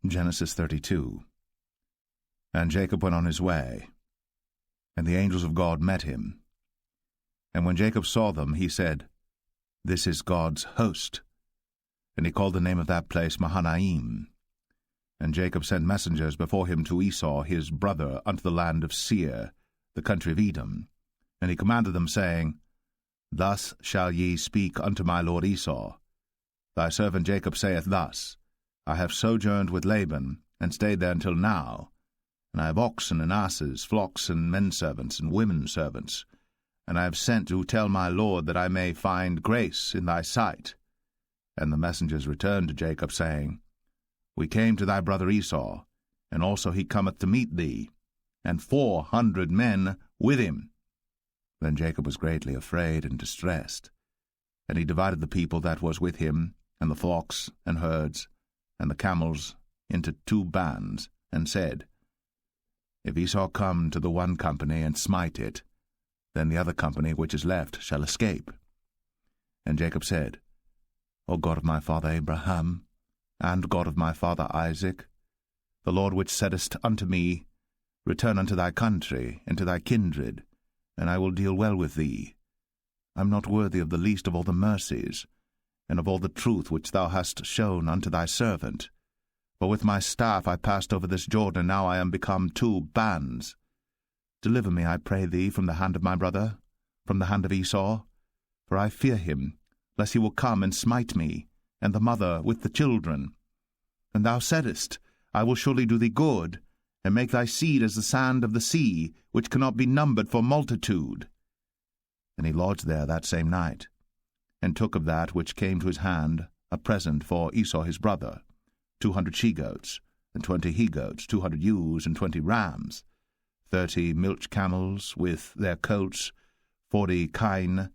Genesis 32. And Jacob went on his way, and the angels of God met him. And when Jacob saw them, he said, This is God's host. And he called the name of that place Mahanaim. And Jacob sent messengers before him to Esau his brother unto the land of Seir, the country of Edom. And he commanded them, saying, Thus shall ye speak unto my lord Esau. Thy servant Jacob saith thus, I have sojourned with Laban, and stayed there until now, and I have oxen and asses, flocks and menservants and women servants, and I have sent to tell my lord that I may find grace in thy sight. And the messengers returned to Jacob, saying, We came to thy brother Esau, and also he cometh to meet thee, and 400 men with him. Then Jacob was greatly afraid and distressed, and he divided the people that was with him, and the flocks and herds, and the camels, into 2 bands, and said, If Esau come to the one company and smite it, then the other company which is left shall escape. And Jacob said, O God of my father Abraham, and God of my father Isaac, the Lord which saidest unto me, Return unto thy country, and to thy kindred, and I will deal well with thee. I am not worthy of the least of all the mercies, and of all the truth which thou hast shown unto thy servant. For with my staff I passed over this Jordan, and now I am become 2 bands. Deliver me, I pray thee, from the hand of my brother, from the hand of Esau, for I fear him, lest he will come and smite me, and the mother with the children. And thou saidest, I will surely do thee good, and make thy seed as the sand of the sea, which cannot be numbered for multitude. And he lodged there that same night, and took of that which came to his hand a present for Esau his brother, 200 she-goats, and 20 he-goats, 200 ewes, and 20 rams, 30 milch camels with their coats, 40 kine,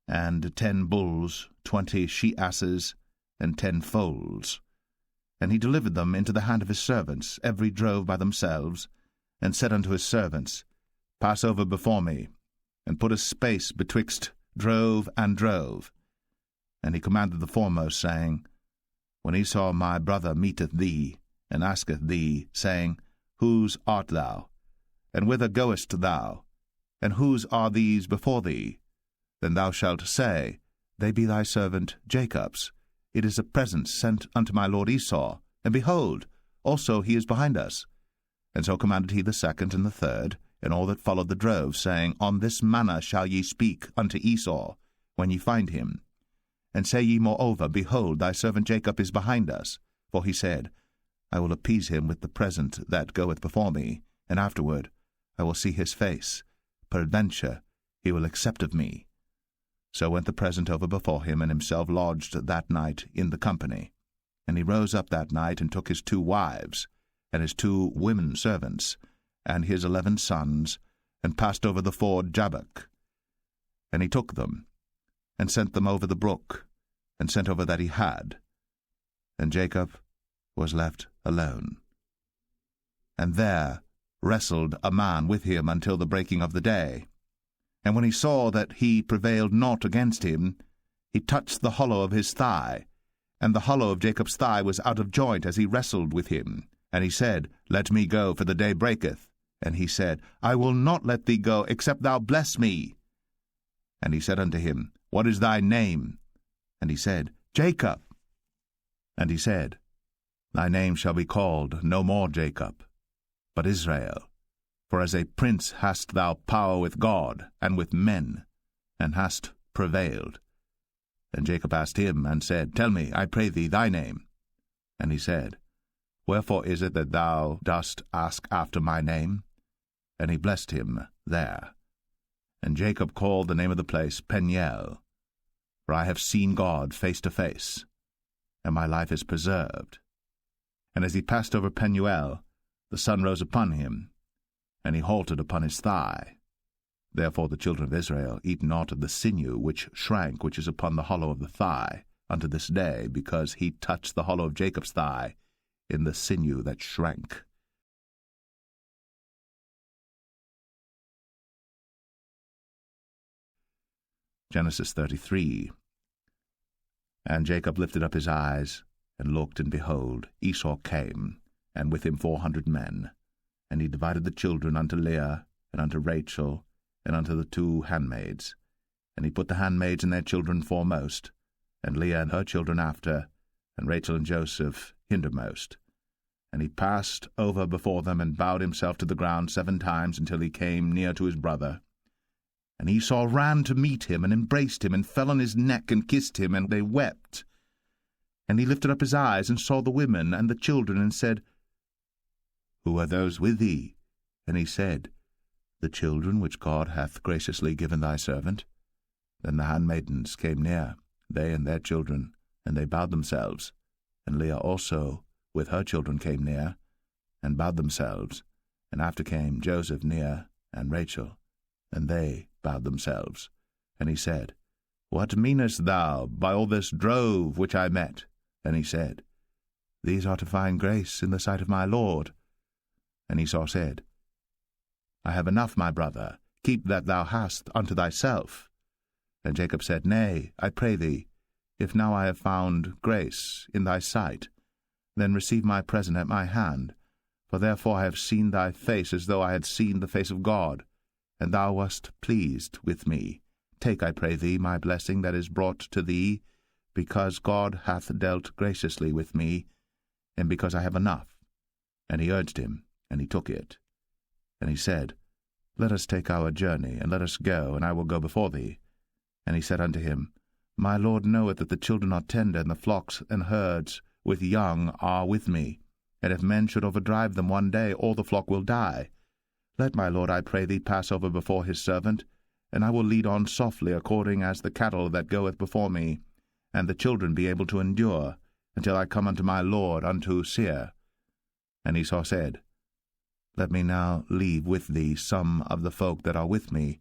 and 10 bulls, 20 she-asses, and 10 foals. And he delivered them into the hand of his servants, every drove by themselves, and said unto his servants, Pass over before me, and put a space betwixt drove and drove. And he commanded the foremost, saying, When Esau my brother meeteth thee, and asketh thee, saying, Whose art thou? And whither goest thou? And whose are these before thee? Then thou shalt say, They be thy servant Jacob's. It is a present sent unto my lord Esau, and behold, also he is behind us. And so commanded he the second and the third, and all that followed the drove, saying, On this manner shall ye speak unto Esau, when ye find him. And say ye moreover, Behold, thy servant Jacob is behind us. For he said, I will appease him with the present that goeth before me, and afterward I will see his face. Peradventure he will accept of me. So went the present over before him, and himself lodged that night in the company. And he rose up that night, and took his 2 wives, and his 2 women servants, and his 11 sons, and passed over the ford Jabbok. And he took them, and sent them over the brook, and sent over that he had. And Jacob was left alone. And there wrestled a man with him until the breaking of the day. And when he saw that he prevailed not against him, he touched the hollow of his thigh, and the hollow of Jacob's thigh was out of joint as he wrestled with him. And he said, Let me go, for the day breaketh. And he said, I will not let thee go, except thou bless me. And he said unto him, What is thy name? And he said, Jacob. And he said, Thy name shall be called no more Jacob, but Israel. For as a prince hast thou power with God and with men, and hast prevailed. And Jacob asked him, and said, Tell me, I pray thee, thy name. And he said, Wherefore is it that thou dost ask after my name? And he blessed him there. And Jacob called the name of the place Peniel, for I have seen God face to face, and my life is preserved. And as he passed over Penuel, the sun rose upon him, and he halted upon his thigh. Therefore the children of Israel eat not of the sinew which shrank, which is upon the hollow of the thigh, unto this day, because he touched the hollow of Jacob's thigh in the sinew that shrank. Genesis 33. And Jacob lifted up his eyes, and looked, and behold, Esau came, and with him 400 men. And he divided the children unto Leah, and unto Rachel, and unto the 2 handmaids. And he put the handmaids and their children foremost, and Leah and her children after, and Rachel and Joseph hindermost. And he passed over before them, and bowed himself to the ground 7 times, until he came near to his brother. And Esau ran to meet him, and embraced him, and fell on his neck, and kissed him, and they wept. And he lifted up his eyes, and saw the women and the children, and said, Who are those with thee? And he said, The children which God hath graciously given thy servant. Then the handmaidens came near, they and their children, and they bowed themselves. And Leah also with her children came near, and bowed themselves. And after came Joseph near, and Rachel, and they bowed themselves. And he said, What meanest thou by all this drove which I met? And he said, These are to find grace in the sight of my Lord. And Esau said, I have enough, my brother, keep that thou hast unto thyself. And Jacob said, Nay, I pray thee, if now I have found grace in thy sight, then receive my present at my hand, for therefore I have seen thy face as though I had seen the face of God, and thou wast pleased with me. Take, I pray thee, my blessing that is brought to thee, because God hath dealt graciously with me, and because I have enough. And he urged him, and he took it. And he said, Let us take our journey, and let us go, and I will go before thee. And he said unto him, My Lord knoweth that the children are tender, and the flocks and herds with young are with me. And if men should overdrive them one day, all the flock will die. Let my Lord, I pray thee, pass over before his servant, and I will lead on softly according as the cattle that goeth before me, and the children be able to endure, until I come unto my Lord, unto Seir. And Esau said, Let me now leave with thee some of the folk that are with me.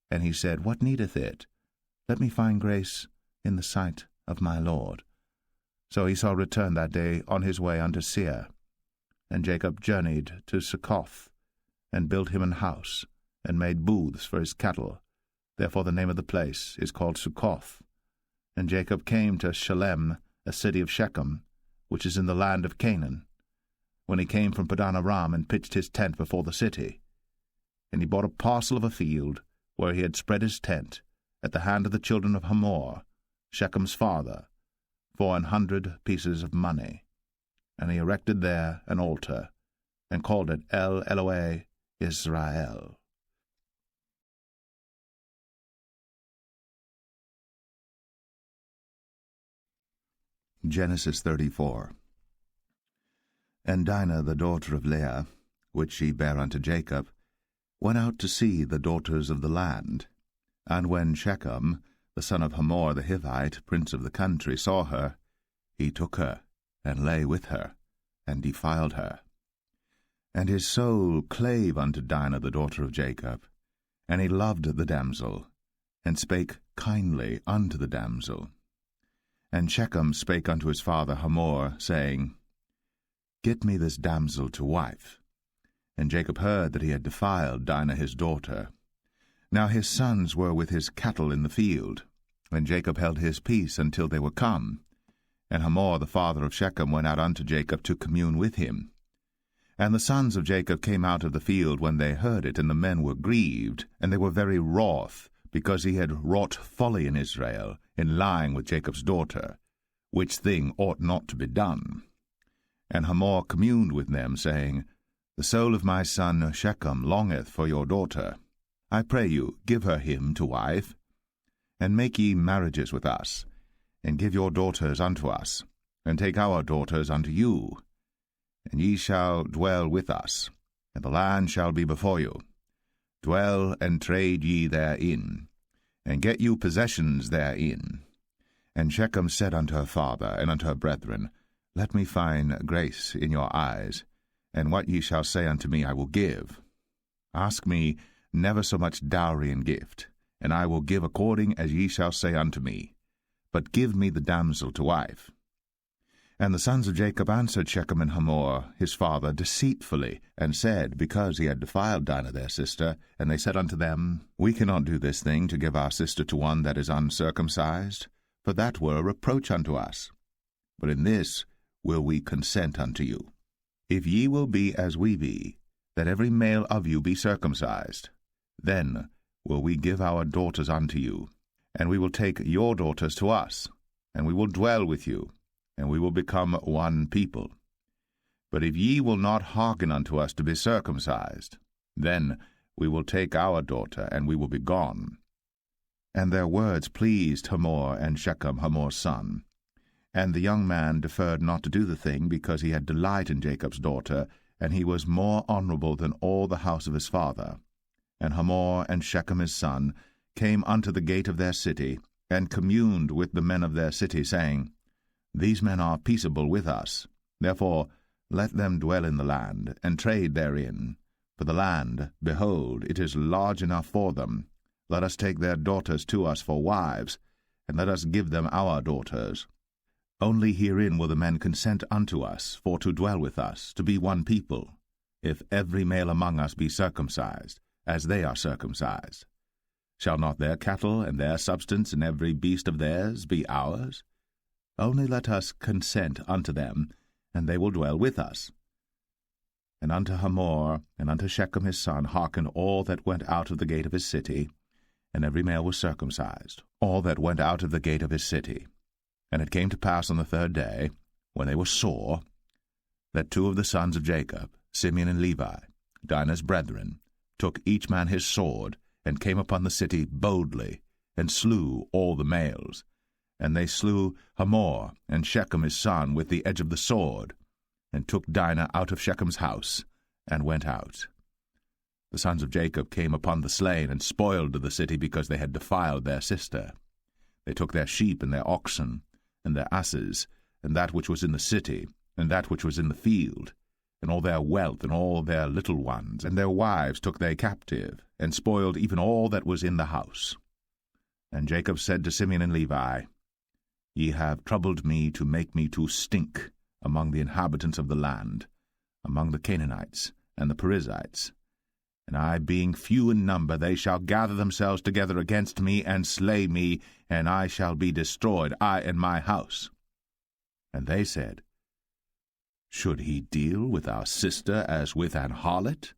And he said, What needeth it? Let me find grace in the sight of my Lord. So Esau returned that day on his way unto Seir. And Jacob journeyed to Succoth, and built him an house, and made booths for his cattle. Therefore the name of the place is called Succoth. And Jacob came to Shalem, a city of Shechem, which is in the land of Canaan, when he came from Padan Aram, and pitched his tent before the city. And he bought a parcel of a field, where he had spread his tent, at the hand of the children of Hamor, Shechem's father, for 100 pieces of money. And he erected there an altar, and called it El Elohe Israel. Genesis 34. And Dinah the daughter of Leah, which she bare unto Jacob, went out to see the daughters of the land. And when Shechem, the son of Hamor the Hivite, prince of the country, saw her, he took her, and lay with her, and defiled her. And his soul clave unto Dinah the daughter of Jacob, and he loved the damsel, and spake kindly unto the damsel. And Shechem spake unto his father Hamor, saying, Get me this damsel to wife. And Jacob heard that he had defiled Dinah his daughter. Now his sons were with his cattle in the field, and Jacob held his peace until they were come. And Hamor the father of Shechem went out unto Jacob to commune with him. And the sons of Jacob came out of the field when they heard it, and the men were grieved, and they were very wroth, because he had wrought folly in Israel, in lying with Jacob's daughter, which thing ought not to be done. And Hamor communed with them, saying, The soul of my son Shechem longeth for your daughter. I pray you, give her him to wife, and make ye marriages with us, and give your daughters unto us, and take our daughters unto you. And ye shall dwell with us, and the land shall be before you. Dwell and trade ye therein, and get you possessions therein. And Shechem said unto her father and unto her brethren, Let me find grace in your eyes, and what ye shall say unto me I will give. Ask me never so much dowry and gift, and I will give according as ye shall say unto me. But give me the damsel to wife. And the sons of Jacob answered Shechem and Hamor his father deceitfully, and said, because he had defiled Dinah their sister, and they said unto them, We cannot do this thing to give our sister to one that is uncircumcised, for that were a reproach unto us. But in this will we consent unto you. If ye will be as we be, that every male of you be circumcised, then will we give our daughters unto you, and we will take your daughters to us, and we will dwell with you, and we will become one people. But if ye will not hearken unto us to be circumcised, then we will take our daughter, and we will be gone. And their words pleased Hamor and Shechem, Hamor's son. And the young man deferred not to do the thing, because he had delight in Jacob's daughter, and he was more honorable than all the house of his father. And Hamor and Shechem his son came unto the gate of their city, and communed with the men of their city, saying, These men are peaceable with us. Therefore let them dwell in the land, and trade therein. For the land, behold, it is large enough for them. Let us take their daughters to us for wives, and let us give them our daughters. Only herein will the men consent unto us, for to dwell with us, to be one people, if every male among us be circumcised, as they are circumcised. Shall not their cattle and their substance and every beast of theirs be ours? Only let us consent unto them, and they will dwell with us. And unto Hamor and unto Shechem his son hearkened all that went out of the gate of his city, and every male was circumcised, all that went out of the gate of his city. And it came to pass on the third day, when they were sore, that two of the sons of Jacob, Simeon and Levi, Dinah's brethren, took each man his sword, and came upon the city boldly, and slew all the males. And they slew Hamor and Shechem his son with the edge of the sword, and took Dinah out of Shechem's house, and went out. The sons of Jacob came upon the slain, and spoiled the city, because they had defiled their sister. They took their sheep and their oxen, and their asses, and that which was in the city, and that which was in the field, and all their wealth, and all their little ones, and their wives took they captive, and spoiled even all that was in the house. And Jacob said to Simeon and Levi, Ye have troubled me to make me to stink among the inhabitants of the land, among the Canaanites and the Perizzites. And I, being few in number, they shall gather themselves together against me, and slay me, and I shall be destroyed, I and my house. And they said, Should he deal with our sister as with an harlot?